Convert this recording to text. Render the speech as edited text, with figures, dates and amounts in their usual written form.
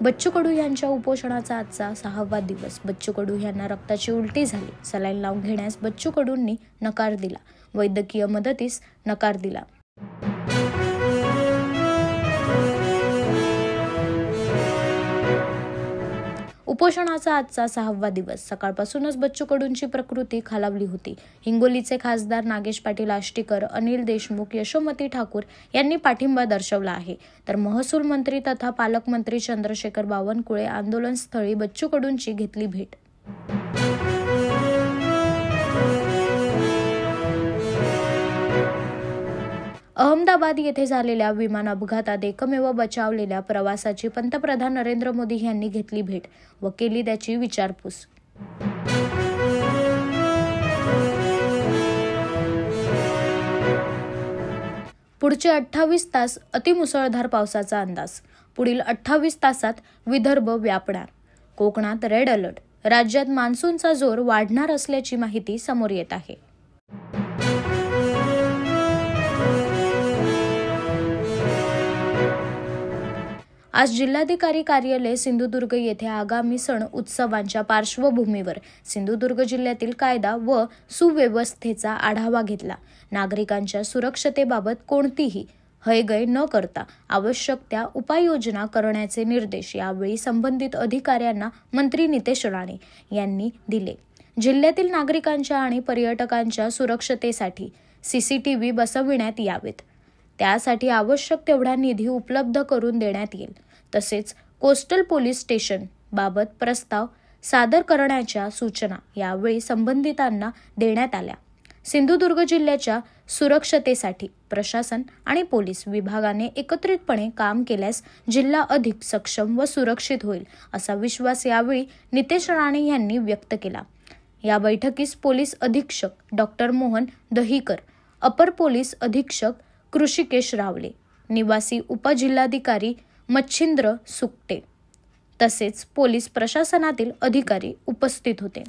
बच्चू कडू यांच्या उपोषणाचा आजचा 6वा दिवस. बच्चू कडू यांना रक्ताची उलटी झाली. सलाईन लावून घेण्यास बच्चू कडूंनी नकार दिला. वैद्यकीय मदतीस नकार दिला. उपोषणाचा आजचा 6वा दिवस. सकाळपासूनच बच्चू कडूंची प्रकृती खालावली होती. हिंगोलीचे खासदार नागेश पाटील आष्टीकर, अनिल देशमुख, यशोमती ठाकूर यांनी पाठिंबा दर्शवला आहे. तर महसूल मंत्री तथा पालकमंत्री चंद्रशेखर बावनकुळे आंदोलनस्थळी बच्चू कडूंची घेतली भेट. अहमदाबाद येथे झालेल्या विमान अपघातात एकमेव बचावलेल्या प्रवासाची पंतप्रधान नरेंद्र मोदी यांनी घेतली भेट व केली त्याची विचारपूस. पुढचे 28 तास अतिमुसळधार पावसाचा अंदाज. पुढील 28 तासात विदर्भ व्यापणार. कोकणात रेड अलर्ट. राज्यात मान्सूनचा जोर वाढणार असल्याची माहिती समोर येत आहे. आज जिल्हाधिकारी कार्यालय सिंधुदुर्ग येथे आगामी सण उत्सवांच्या पार्श्वभूमीवर सिंधुदुर्ग जिल्ह्यातील कायदा व सुव्यवस्थेचा आढावा घेतला. नागरिकांच्या सुरक्षतेबाबत कोणतीही हयगय न करता आवश्यक त्या उपाययोजना करण्याचे निर्देश यावेळी संबंधित अधिकाऱ्यांना मंत्री नितेश राणे यांनी दिले. जिल्ह्यातील नागरिकांच्या आणि पर्यटकांच्या सुरक्षतेसाठी CCTV बसविण्यात यावेत. त्यासाठी आवश्यक तेवढा निधी उपलब्ध करून देण्यात येईल. तसेच कोस्टल पोलीस स्टेशन बाबत प्रस्ताव सादर करण्याच्या सूचना यावेळी संबंधितांना देण्यात आल्या. सिंधुदुर्ग जिल्ह्याच्या सुरक्षतेसाठी प्रशासन आणि पोलीस विभागाने एकत्रितपणे काम केल्यास जिल्हा अधिक सक्षम व सुरक्षित होईल असा विश्वास यावेळी नितेश राणे यांनी व्यक्त केला. या बैठकीस पोलीस अधीक्षक डॉ. मोहन दहिकर, अपर पोलीस अधीक्षक कृषिकेश रावले, निवासी उपजिल्हाधिकारी मच्छिंद्र सुकटे तसेच पोलीस प्रशासनातील अधिकारी उपस्थित होते.